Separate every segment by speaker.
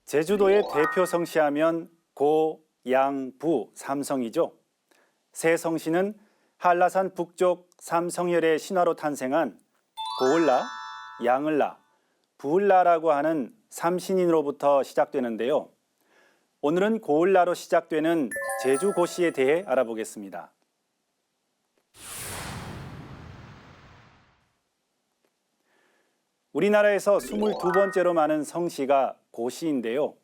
Speaker 1: 제주도의 대표 성시하면 고, 양, 부, 삼성이죠. 세 성시는 한라산 북쪽 삼성열의 신화로 탄생한 고을라, 양을라, 부을라라고 하는 삼신인으로부터 시작되는데요. 오늘은 고을라로 시작되는 제주고시에 대해 알아보겠습니다. 우리나라에서 22번째로 많은 성시가 고시인데요.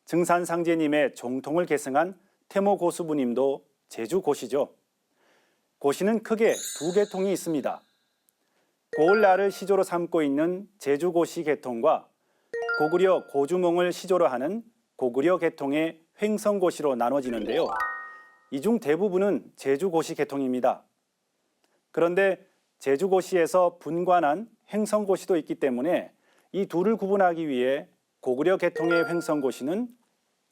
Speaker 1: 증산상제님의 종통을 계승한 태모고수부님도 제주고시죠. 고시는 크게 두 계통이 있습니다. 고을라를 시조로 삼고 있는 제주고시 계통과 고구려 고주몽을 시조로 하는 고구려 계통의 횡성고시로 나눠지는데요. 이 중 대부분은 제주고시 계통입니다. 그런데 제주고시에서 분관한 횡성고시도 있기 때문에 이 둘을 구분하기 위해 고구려 계통의 횡성고시는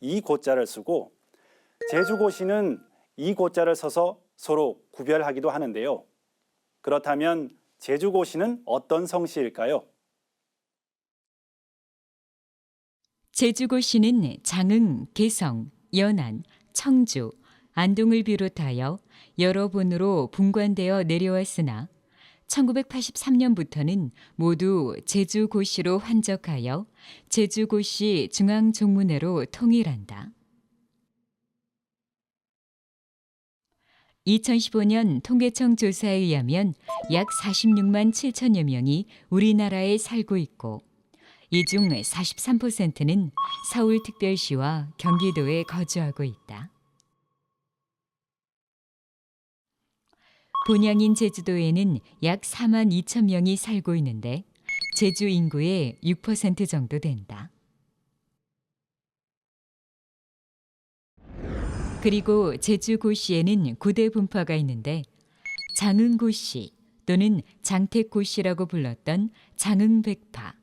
Speaker 1: 이 고자를 쓰고 제주고시는 이 고자를 써서 서로 구별하기도 하는데요. 그렇다면 제주고시는 어떤 성시일까요?
Speaker 2: 제주고시는 장흥, 개성, 연안, 청주, 안동을 비롯하여 여러 번으로 분관되어 내려왔으나 1983년부터는 모두 제주고시로 환적하여 제주고시 중앙종문회로 통일한다. 2015년 통계청 조사에 의하면 약 46만 7천여 명이 우리나라에 살고 있고 이 중 43%는 서울특별시와 경기도에 거주하고 있다. 본향인 제주도에는 약 4만 2천 명이 살고 있는데 제주 인구의 6% 정도 된다. 그리고 제주고시에는 9대 분파가 있는데 장흥고시 또는 장택고시라고 불렀던 장흥백파,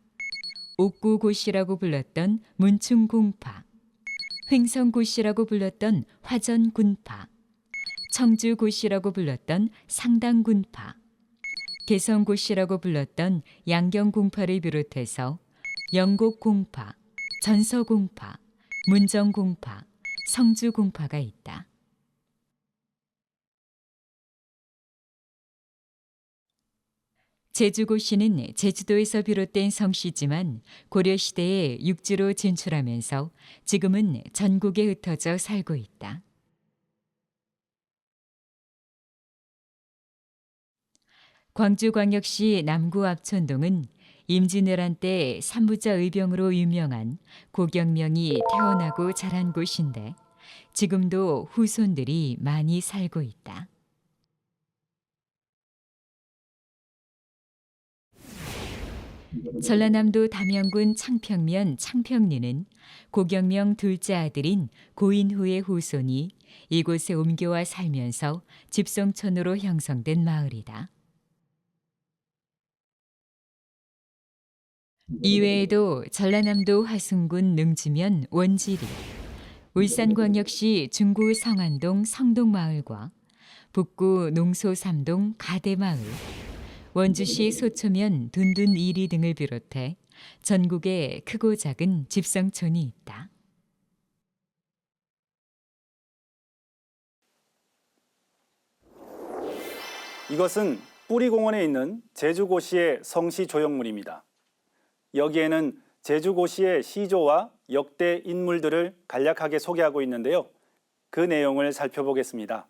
Speaker 2: 옥구고시라고 불렀던 문충공파, 횡성고시라고 불렀던 화전군파, 청주고시라고 불렀던 상당군파, 개성고시라고 불렀던 양경공파를 비롯해서 영곡공파, 전서공파, 문정공파, 성주공파가 있다. 제주고시는 제주도에서 비롯된 성시지만 고려시대에 육지로 진출하면서 지금은 전국에 흩어져 살고 있다. 광주광역시 남구 압촌동은 임진왜란 때 삼부자 의병으로 유명한 고경명이 태어나고 자란 곳인데 지금도 후손들이 많이 살고 있다. 전라남도 담양군 창평면 창평리는 고경명 둘째 아들인 고인후의 후손이 이곳에 옮겨와 살면서 집성촌으로 형성된 마을이다. 이외에도 전라남도 화순군 능지면 원지리, 울산광역시 중구 성안동 성동마을과 북구 농소 3동 가대마을, 원주시 소초면 둔둔 이리 등을 비롯해 전국에 크고 작은 집성촌이 있다.
Speaker 1: 이것은 뿌리공원에 있는 제주고시의 성시 조형물입니다. 여기에는 제주고시의 시조와 역대 인물들을 간략하게 소개하고 있는데요. 그 내용을 살펴보겠습니다.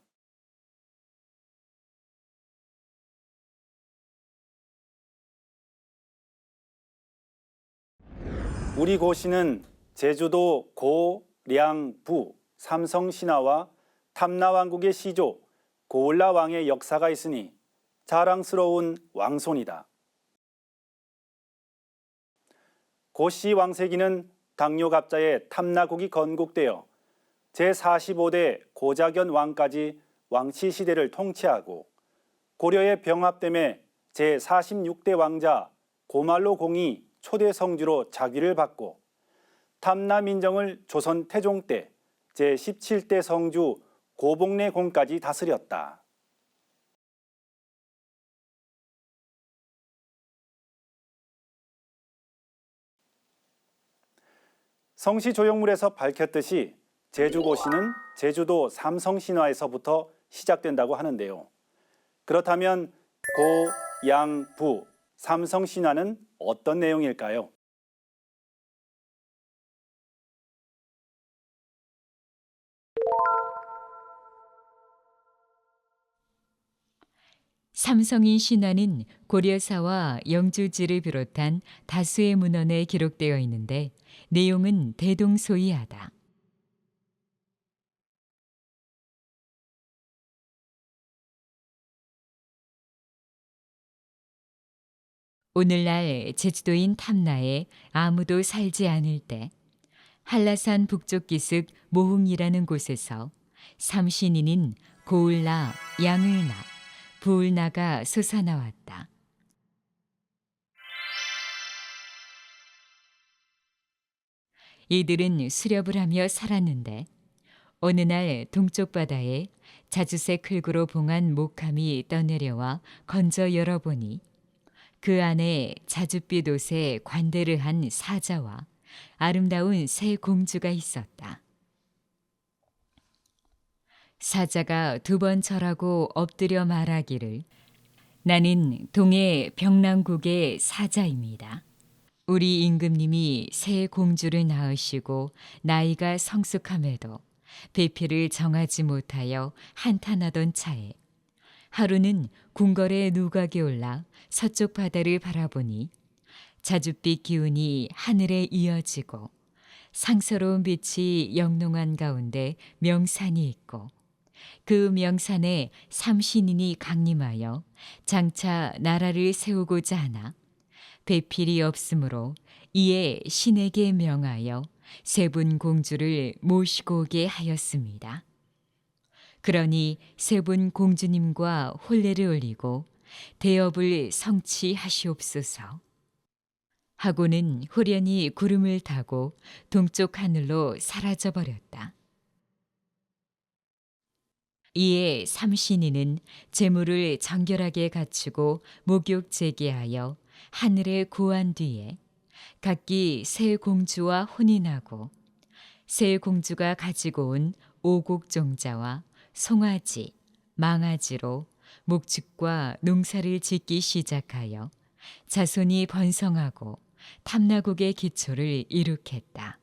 Speaker 1: 우리 고시는 제주도 고, 량, 부, 삼성 신화와 탐나왕국의 시조, 고을라 왕의 역사가 있으니 자랑스러운 왕손이다. 고시 왕세기는 당뇨갑자의 탐나국이 건국되어 제45대 고자견 왕까지 왕치 시대를 통치하고 고려의 병합됨에 제46대 왕자 고말로 공이 초대 성주로 자귀를 받고 탐나민정을 조선 태종 때 제17대 성주 고복례 공까지 다스렸다. 성시 조형물에서 밝혔듯이 제주고시는 제주도 삼성신화에서부터 시작된다고 하는데요. 그렇다면 고, 양, 부, 삼성신화는 어떤 내용일까요?
Speaker 2: 삼성인 신화는 고려사와 영주지를 비롯한 다수의 문헌에 기록되어 있는데 내용은 대동소이하다. 오늘날 제주도인 탐나에 아무도 살지 않을 때 한라산 북쪽 기슭 모흥이라는 곳에서 삼신인인 고을나, 양을나, 부을나가 솟아나왔다. 이들은 수렵을 하며 살았는데 어느 날 동쪽 바다에 자주색 흙으로 봉한 목함이 떠내려와 건져 열어보니 그 안에 자줏빛 옷에 관대를 한 사자와 아름다운 새 공주가 있었다. 사자가 두 번 절하고 엎드려 말하기를 나는 동해 병랑국의 사자입니다. 우리 임금님이 새 공주를 낳으시고 나이가 성숙함에도 배필을 정하지 못하여 한탄하던 차에 하루는 궁궐에 누각이 올라 서쪽 바다를 바라보니 자줏빛 기운이 하늘에 이어지고 상서로운 빛이 영롱한 가운데 명산이 있고 그 명산에 삼신인이 강림하여 장차 나라를 세우고자 하나 배필이 없으므로 이에 신에게 명하여 세 분 공주를 모시고 오게 하였습니다. 그러니 세 분 공주님과 혼례를 올리고 대업을 성취하시옵소서. 하고는 후련히 구름을 타고 동쪽 하늘로 사라져 버렸다. 이에 삼신이는 재물을 정결하게 갖추고 목욕 제기하여 하늘에 구한 뒤에 각기 세 공주와 혼인하고 세 공주가 가지고 온 오곡종자와 송아지, 망아지로 목축과 농사를 짓기 시작하여 자손이 번성하고 탐나국의 기초를 이룩했다.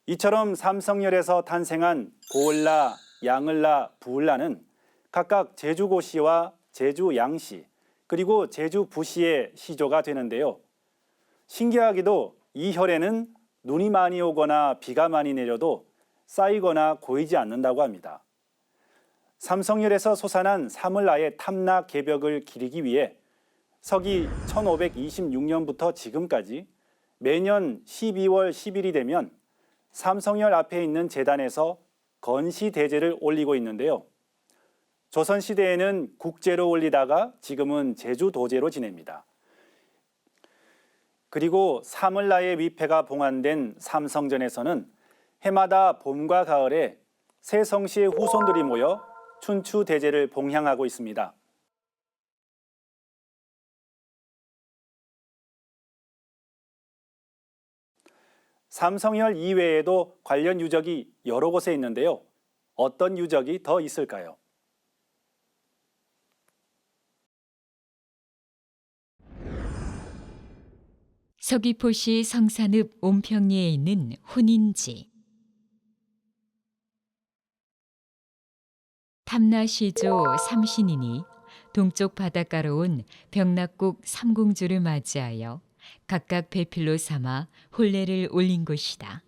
Speaker 1: 이처럼 삼성열에서 탄생한 고을라, 양을라, 부을라는 각각 제주고시와 제주양시 그리고 제주부시의 시조가 되는데요. 신기하게도 이 혈에는 눈이 많이 오거나 비가 많이 내려도 쌓이거나 고이지 않는다고 합니다. 삼성열에서 솟아난 사물라의 탐나 개벽을 기리기 위해 서기 1526년부터 지금까지 매년 12월 10일이 되면 삼성열 앞에 있는 제단에서 건시대제를 올리고 있는데요. 조선시대에는 국제로 올리다가 지금은 제주도제로 지냅니다. 그리고 사물라의 위패가 봉안된 삼성전에서는 해마다 봄과 가을에 세 성씨의 후손들이 모여 춘추대제를 봉향하고 있습니다. 삼성열 이외에도 관련 유적이 여러 곳에 있는데요. 어떤 유적이 더 있을까요?
Speaker 2: 서귀포시 성산읍 옴평리에 있는 혼인지. 탐나시조 삼신인이 동쪽 바닷가로 온 병락국 삼공주를 맞이하여 각각 배필로 삼아 혼례를 올린 곳이다.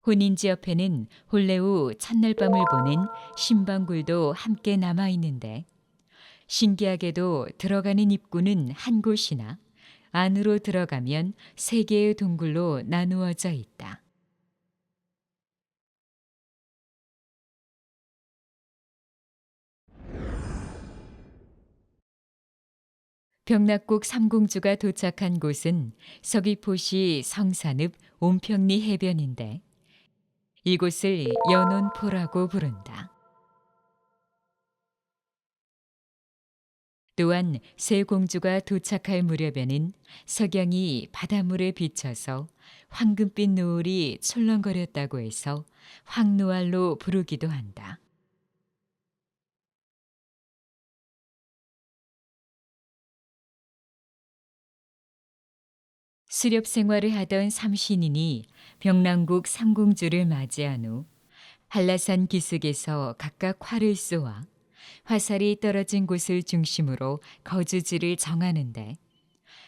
Speaker 2: 혼인지 옆에는 혼례 후 첫날 밤을 보낸 신방굴도 함께 남아 있는데 신기하게도 들어가는 입구는 한 곳이나 안으로 들어가면 세 개의 동굴로 나누어져 있다. 병락국 삼공주가 도착한 곳은 서귀포시 성산읍 옴평리 해변인데 이곳을 연원포라고 부른다. 또한 새 공주가 도착할 무렵에는 석양이 바닷물에 비쳐서 황금빛 노을이 출렁거렸다고 해서 황노알로 부르기도 한다. 수렵 생활을 하던 삼신인이 병랑국 삼공주를 맞이한 후 한라산 기슭에서 각각 활을 쏘아 화살이 떨어진 곳을 중심으로 거주지를 정하는데,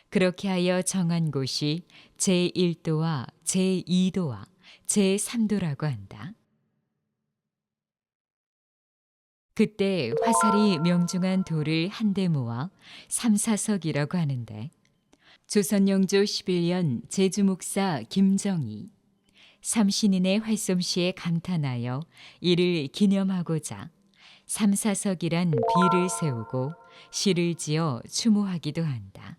Speaker 2: 그렇게 하여 정한 곳이 제1도와 제2도와 제3도라고 한다. 그때 화살이 명중한 돌을 한데 모아 삼사석이라고 하는데, 조선 영조 11년 제주목사 김정이 삼신인의 활솜씨에 감탄하여 이를 기념하고자 삼사석이란 비를 세우고 시를 지어 추모하기도 한다.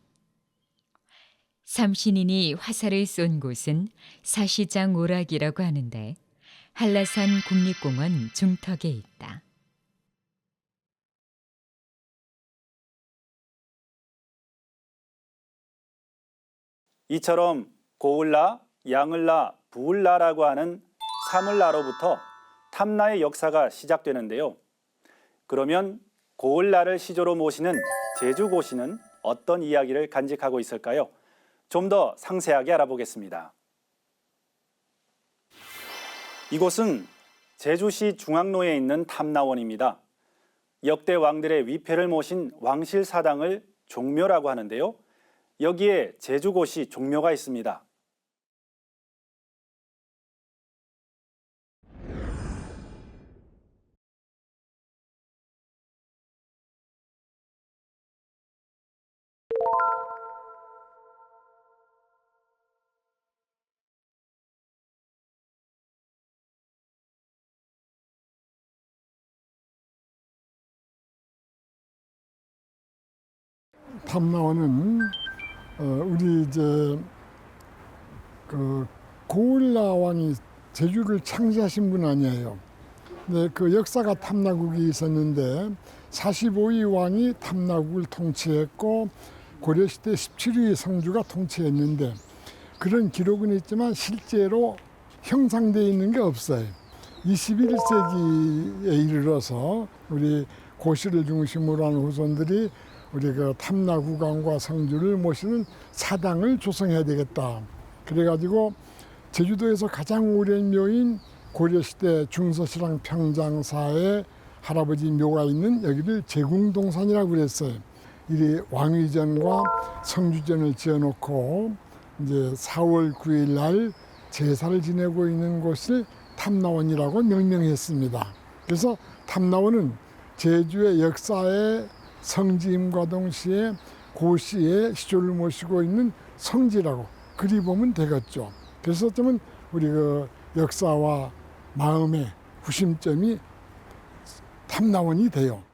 Speaker 2: 삼신인이 화살을 쏜 곳은 사시장 오락이라고 하는데, 한라산 국립공원 중턱에 있다.
Speaker 1: 이처럼 고을라, 양을라, 부을라라고 하는 사물라로부터 탐나의 역사가 시작되는데요. 그러면 고을라를 시조로 모시는 제주고시는 어떤 이야기를 간직하고 있을까요? 좀 더 상세하게 알아보겠습니다. 이곳은 제주시 중앙로에 있는 탐나원입니다. 역대 왕들의 위패를 모신 왕실사당을 종묘라고 하는데요. 여기에 제주고시 종묘가 있습니다.
Speaker 3: 탐나원은 우리 이제 그 고을라 왕이 제주를 창시하신 분 아니에요. 근데 그 역사가 탐나국이 있었는데 45위 왕이 탐나국을 통치했고 고려시대 17위 성주가 통치했는데, 그런 기록은 있지만 실제로 형상되어 있는 게 없어요. 21세기에 이르러서 우리 고시를 중심으로 하는 후손들이 우리 그 탐나국왕과 성주를 모시는 사당을 조성해야 되겠다. 그래가지고 제주도에서 가장 오랜 묘인 고려시대 중서신랑 평장사의 할아버지 묘가 있는 여기를 제궁동산이라고 그랬어요. 이 왕위전과 성주전을 지어놓고 이제 4월 9일 날 제사를 지내고 있는 곳을 탐나원이라고 명명했습니다. 그래서 탐나원은 제주의 역사의 성지임과 동시에 고시의 시조를 모시고 있는 성지라고 그리 보면 되겠죠. 그래서 어쩌면 우리 그 역사와 마음의 구심점이 탐나원이 돼요.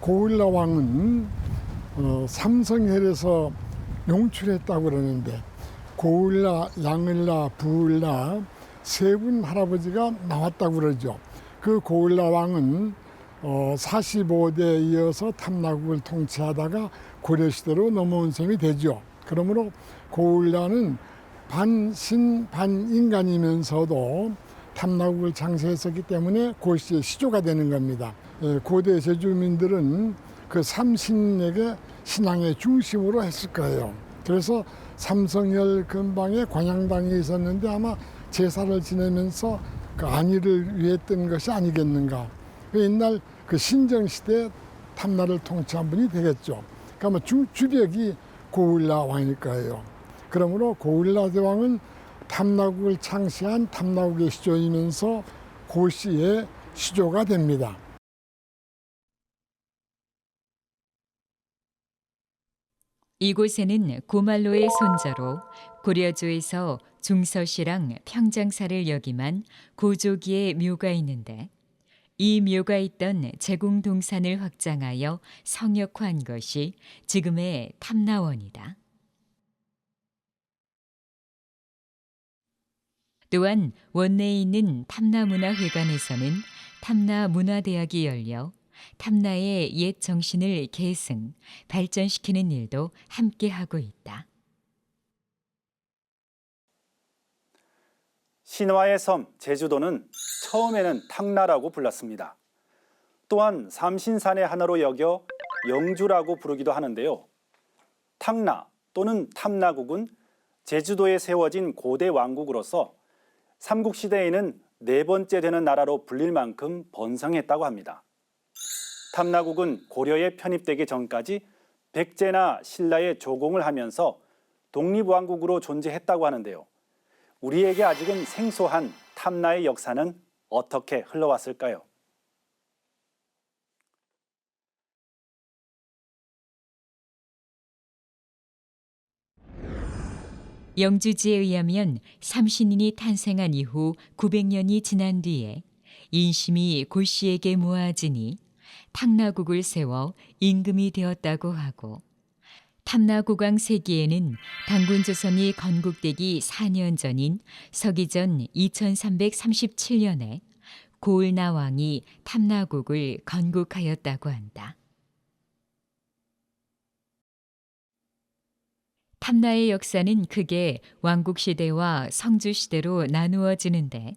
Speaker 3: 고을라 왕은 삼성혈에서 용출했다고 그러는데, 고을라, 양을라, 부을라 세 분 할아버지가 나왔다고 그러죠. 그 고을라 왕은 45대에 이어서 탐나국을 통치하다가 고려시대로 넘어온 셈이 되죠. 그러므로 고을라는 반신 반인간이면서도 탐나국을 창시했었기 때문에 고시의 시조가 되는 겁니다. 고대 제주민들은 그 삼신에게 신앙의 중심으로 했을 거예요. 그래서 삼성열 근방에 관양당이 있었는데 아마 제사를 지내면서 그 안위를 위했던 것이 아니겠는가. 옛날 그 신정시대 탐나를 통치한 분이 되겠죠. 그러니까 주력이 고을라 왕일 거예요. 그러므로 고을라 대왕은 탐나국을 창시한 탐나국의 시조이면서 고시의 시조가 됩니다.
Speaker 2: 이곳에는 고말로의 손자로 고려조에서 중서시랑 평장사를 역임한 고조기의 묘가 있는데 이 묘가 있던 제공동산을 확장하여 성역화한 것이 지금의 탐나원이다. 또한 원내에 있는 탐나문화회관에서는 탐나문화대학이 열려 탐나의 옛 정신을 계승, 발전시키는 일도 함께 하고 있다.
Speaker 1: 신화의 섬 제주도는 처음에는 탕나라고 불렀습니다. 또한 삼신산의 하나로 여겨 영주라고 부르기도 하는데요. 탕나 또는 탐나국은 제주도에 세워진 고대 왕국으로서 삼국시대에는 네 번째 되는 나라로 불릴 만큼 번성했다고 합니다. 탐나국은 고려에 편입되기 전까지 백제나 신라의 조공을 하면서 독립왕국으로 존재했다고 하는데요. 우리에게 아직은 생소한 탐나의 역사는 어떻게 흘러왔을까요?
Speaker 2: 영주지에 의하면 삼신인이 탄생한 이후 900년이 지난 뒤에 인심이 고씨에게 모아지니 탕나국을 세워 임금이 되었다고 하고 탐나국왕 세기에는 당군조선이 건국되기 4년 전인 서기전 2337년에 고을나 왕이 탐나국을 건국하였다고 한다. 탐나의 역사는 크게 왕국시대와 성주시대로 나누어지는데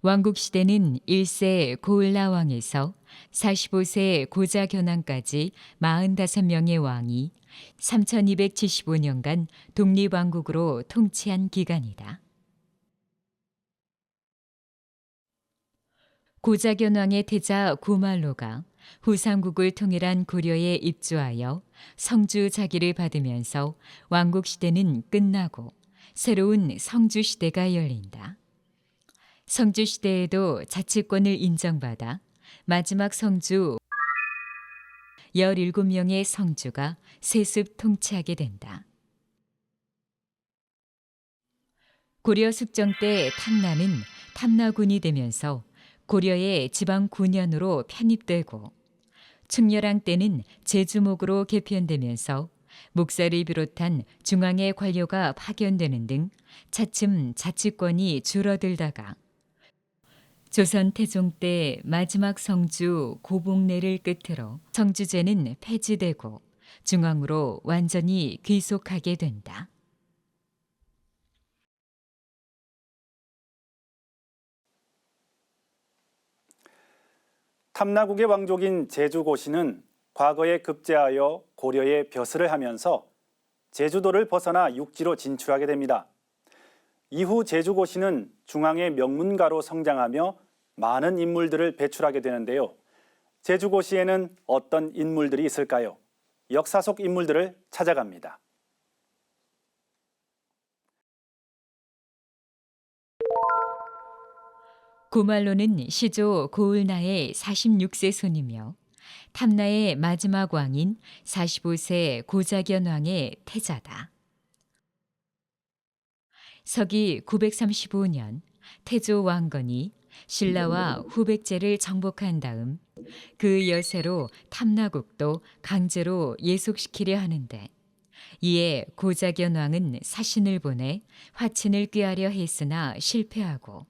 Speaker 2: 왕국시대는 1세 고을나 왕에서 45세 고자견왕까지 45명의 왕이 3275년간 독립왕국으로 통치한 기간이다. 고자견왕의 태자 고말로가 후삼국을 통일한 고려에 입주하여 성주 자기를 받으면서 왕국시대는 끝나고 새로운 성주시대가 열린다. 성주시대에도 자치권을 인정받아 마지막 성주 17명의 성주가 세습 통치하게 된다. 고려 숙정 때 탐나는 탐나군이 되면서 고려의 지방군현으로 편입되고 충렬왕 때는 제주목으로 개편되면서 목사를 비롯한 중앙의 관료가 파견되는 등 차츰 자치권이 줄어들다가 조선 태종 때 마지막 성주 고복례를 끝으로 성주제는 폐지되고 중앙으로 완전히 귀속하게 된다.
Speaker 1: 탐나국의 왕족인 제주고시는 과거에 급제하여 고려에 벼슬을 하면서 제주도를 벗어나 육지로 진출하게 됩니다. 이후 제주고시는 중앙의 명문가로 성장하며 많은 인물들을 배출하게 되는데요. 제주고시에는 어떤 인물들이 있을까요? 역사 속 인물들을 찾아갑니다.
Speaker 2: 고말로는 시조 고을나의 46세 손이며 탐나의 마지막 왕인 45세 고자견 왕의 태자다. 서기 935년 태조 왕건이 신라와 후백제를 정복한 다음 그 여세로 탐나국도 강제로 예속시키려 하는데 이에 고자견 왕은 사신을 보내 화친을 꾀하려 했으나 실패하고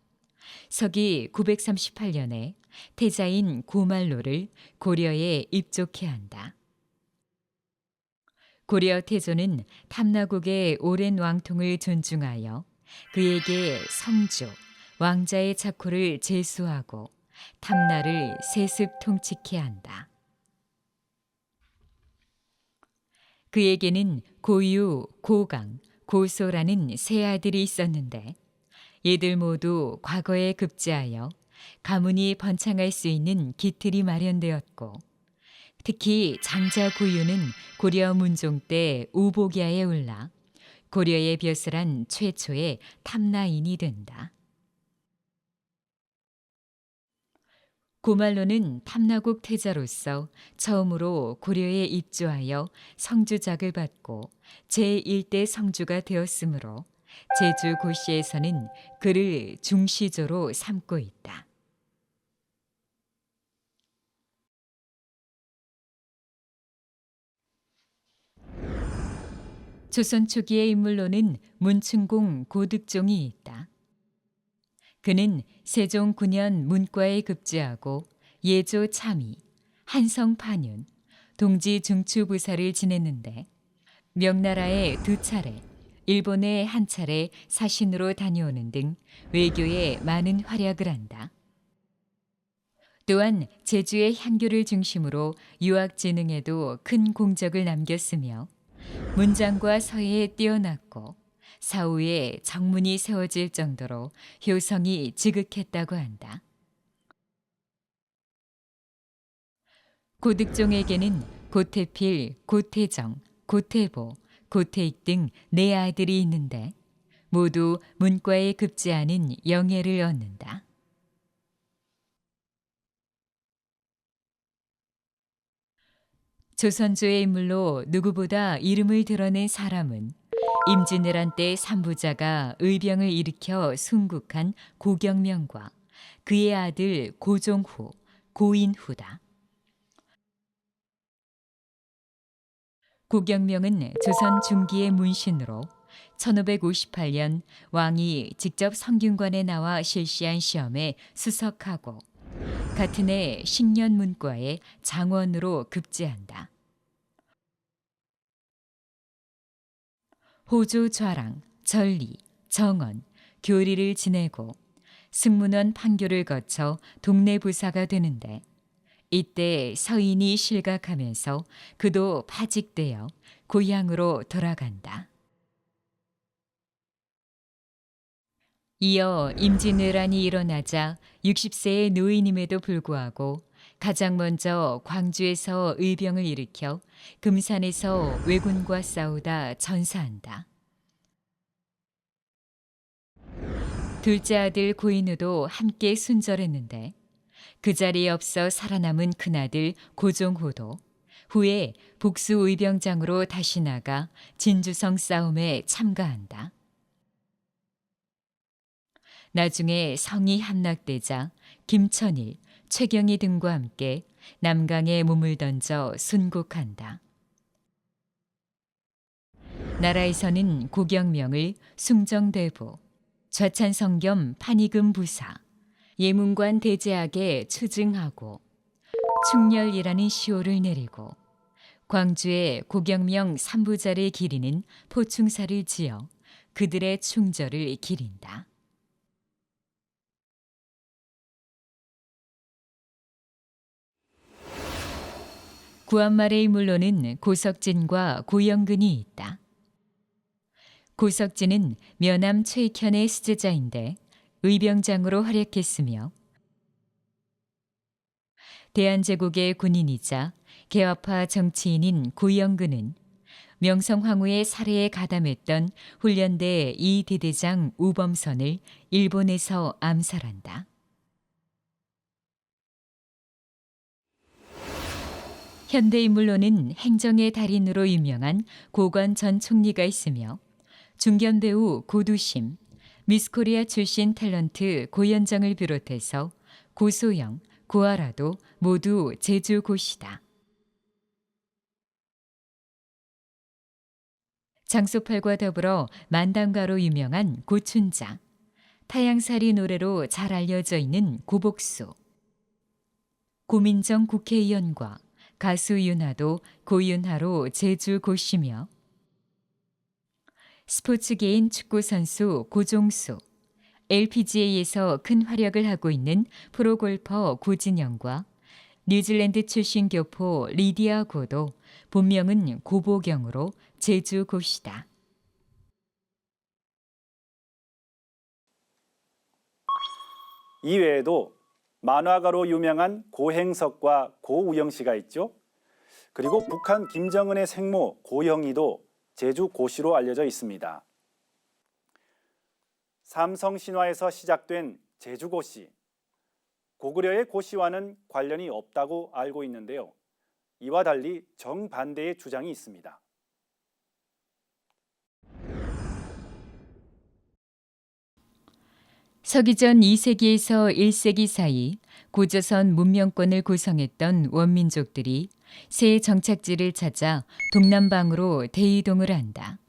Speaker 2: 서기 938년에 태자인 고말로를 고려에 입족해 한다. 고려 태조는 탐나국의 오랜 왕통을 존중하여 그에게 성조, 왕자의 자코를 제수하고 탐나를 세습 통치케 한다. 그에게는 고유, 고강, 고소라는 세 아들이 있었는데 이들 모두 과거에 급제하여 가문이 번창할 수 있는 기틀이 마련되었고 특히 장자 고유는 고려 문종 때 우복야에 올라 고려에 벼슬한 최초의 탐나인이 된다. 고말로는 탐나국 태자로서 처음으로 고려에 입주하여 성주작을 받고 제1대 성주가 되었으므로 제주 고시에서는 그를 중시조로 삼고 있다. 조선 초기의 인물로는 문충공 고득종이 있다. 그는 세종 9년 문과에 급제하고 예조 참의, 한성 판윤, 동지 중추부사를 지냈는데 명나라에 2차례, 일본에 1차례 사신으로 다녀오는 등 외교에 많은 활약을 한다. 또한 제주의 향교를 중심으로 유학 진흥에도 큰 공적을 남겼으며 문장과 서예에 뛰어났고 사후에 정문이 세워질 정도로 효성이 지극했다고 한다. 고득종에게는 고태필, 고태정, 고태보, 고태익 등 4아들이 있는데 모두 문과에 급제하는 영예를 얻는다. 조선조의 인물로 누구보다 이름을 드러낸 사람은 임진왜란 때 삼부자가 의병을 일으켜 순국한 고경명과 그의 아들 고종후, 고인후다. 고경명은 조선 중기의 문신으로 1558년 왕이 직접 성균관에 나와 실시한 시험에 수석하고 같은 해 식년문과에 장원으로 급제한다. 호조 좌랑, 전리, 정원, 교리를 지내고 승문원 판교를 거쳐 동네 부사가 되는데 이때 서인이 실각하면서 그도 파직되어 고향으로 돌아간다. 이어 임진왜란이 일어나자 60세의 노인임에도 불구하고 가장 먼저 광주에서 의병을 일으켜 금산에서 왜군과 싸우다 전사한다. 둘째 아들 고인우도 함께 순절했는데 그 자리에 없어 살아남은 큰아들 고종호도 후에 복수 의병장으로 다시 나가 진주성 싸움에 참가한다. 나중에 성이 함락되자 김천일, 최경희 등과 함께 남강에 몸을 던져 순국한다. 나라에서는 고경명을 숭정대부, 좌찬성 겸 판의금 부사, 예문관 대제학에 추증하고 충렬이라는 시호를 내리고 광주에 고경명 삼부자를 기리는 포충사를 지어 그들의 충절을 기린다. 구한말의 인물로는 고석진과 고영근이 있다. 고석진은 면함 최익현의 수제자인데 의병장으로 활약했으며 대한제국의 군인이자 개화파 정치인인 고영근은 명성황후의 살해에 가담했던 훈련대 이대대장 우범선을 일본에서 암살한다. 현대인물로는 행정의 달인으로 유명한 고관 전 총리가 있으며 중견 배우 고두심, 미스코리아 출신 탤런트 고현정을 비롯해서 고소영, 고아라도 모두 제주 고시다. 장소팔과 더불어 만담가로 유명한 고춘자, 타양살이 노래로 잘 알려져 있는 고복수, 고민정 국회의원과 가수 윤하도 고윤하로 제주 고시며 스포츠계인 축구선수 고종수, LPGA에서 큰 활약을 하고 있는 프로골퍼 고진영과 뉴질랜드 출신 교포 리디아 고도 본명은 고보경으로 제주 고시다.
Speaker 1: 이외에도 만화가로 유명한 고행석과 고우영 씨가 있죠. 그리고 북한 김정은의 생모 고영희도 제주 고시로 알려져 있습니다. 삼성 신화에서 시작된 제주 고시. 고구려의 고시와는 관련이 없다고 알고 있는데요. 이와 달리 정반대의 주장이 있습니다.
Speaker 2: 서기전 2세기에서 1세기 사이 고조선 문명권을 구성했던 원민족들이 새 정착지를 찾아 동남방으로 대이동을 한다.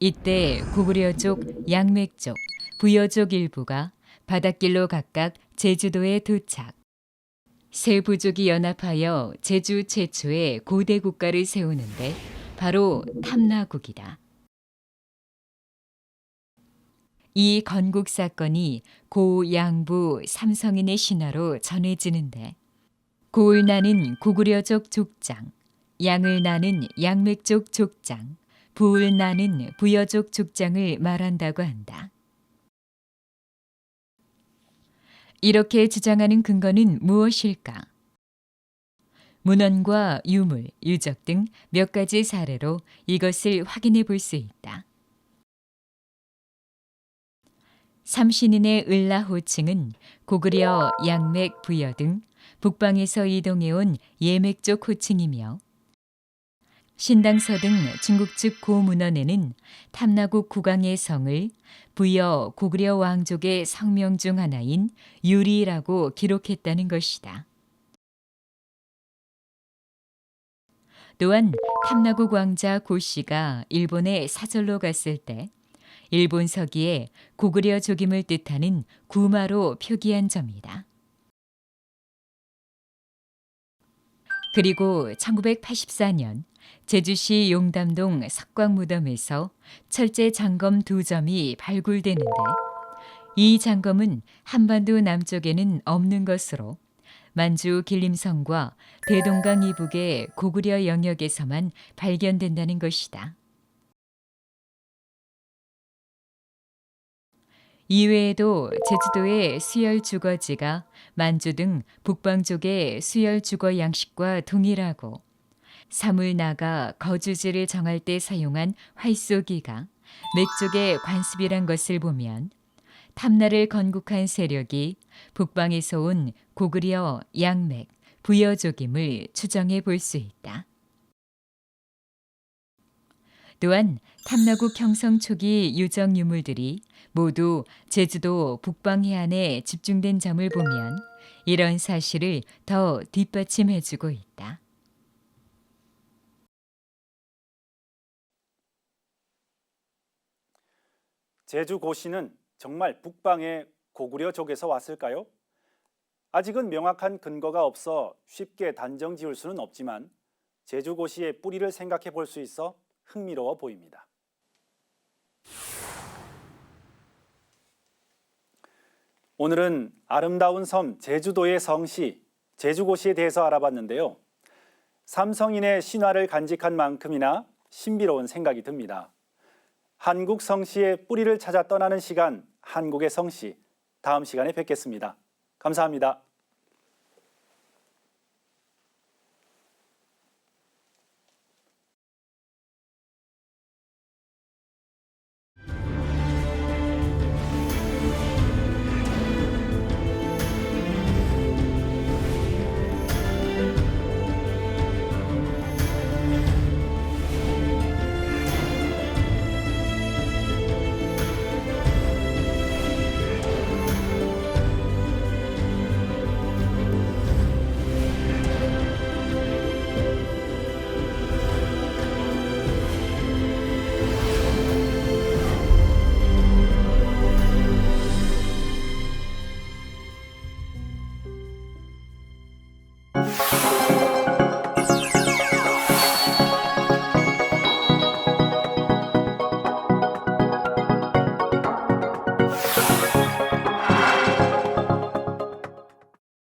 Speaker 2: 이때 고구려족, 양맥족, 부여족 일부가 바닷길로 각각 제주도에 도착. 세 부족이 연합하여 제주 최초의 고대 국가를 세우는데 바로 탐나국이다. 이 건국 사건이 고, 양부, 삼성인의 신화로 전해지는데 고을 나는 고구려족 족장, 양을 나는 양맥족 족장, 부을 나는 부여족 족장을 말한다고 한다. 이렇게 주장하는 근거는 무엇일까? 문헌과 유물, 유적 등 몇 가지 사례로 이것을 확인해 볼 수 있다. 삼신인의 을라 호칭은 고구려, 양맥, 부여 등 북방에서 이동해온 예맥족 호칭이며 신당서 등 중국 측 고문헌에는 탐나국 국왕의 성을 부여 고구려 왕족의 성명 중 하나인 유리라고 기록했다는 것이다. 또한 탐나국 왕자 고씨가 일본에 사절로 갔을 때 일본 서기에 고구려족임을 뜻하는 구마로 표기한 점이다. 그리고 1984년 제주시 용담동 석광무덤에서 철제 장검 2점이 발굴되는데 이 장검은 한반도 남쪽에는 없는 것으로 만주 길림성과 대동강 이북의 고구려 영역에서만 발견된다는 것이다. 이외에도 제주도의 수열 주거지가 만주 등 북방족의 수열 주거 양식과 동일하고 사물 나가 거주지를 정할 때 사용한 활쏘기가 맥족의 관습이란 것을 보면 탐나를 건국한 세력이 북방에서 온 고구려, 양맥, 부여족임을 추정해 볼 수 있다. 또한 탐나국 형성 초기 유적 유물들이 모두 제주도 북방 해안에 집중된 점을 보면 이런 사실을 더 뒷받침해주고 있다.
Speaker 1: 제주 고씨는 정말 북방의 고구려족에서 왔을까요? 아직은 명확한 근거가 없어 쉽게 단정 지을 수는 없지만 제주 고씨의 뿌리를 생각해 볼 수 있어 흥미로워 보입니다. 오늘은 아름다운 섬 제주도의 성씨, 제주고씨에 대해서 알아봤는데요. 삼성인의 신화를 간직한 만큼이나 신비로운 생각이 듭니다. 한국 성씨의 뿌리를 찾아 떠나는 시간, 한국의 성씨. 다음 시간에 뵙겠습니다. 감사합니다.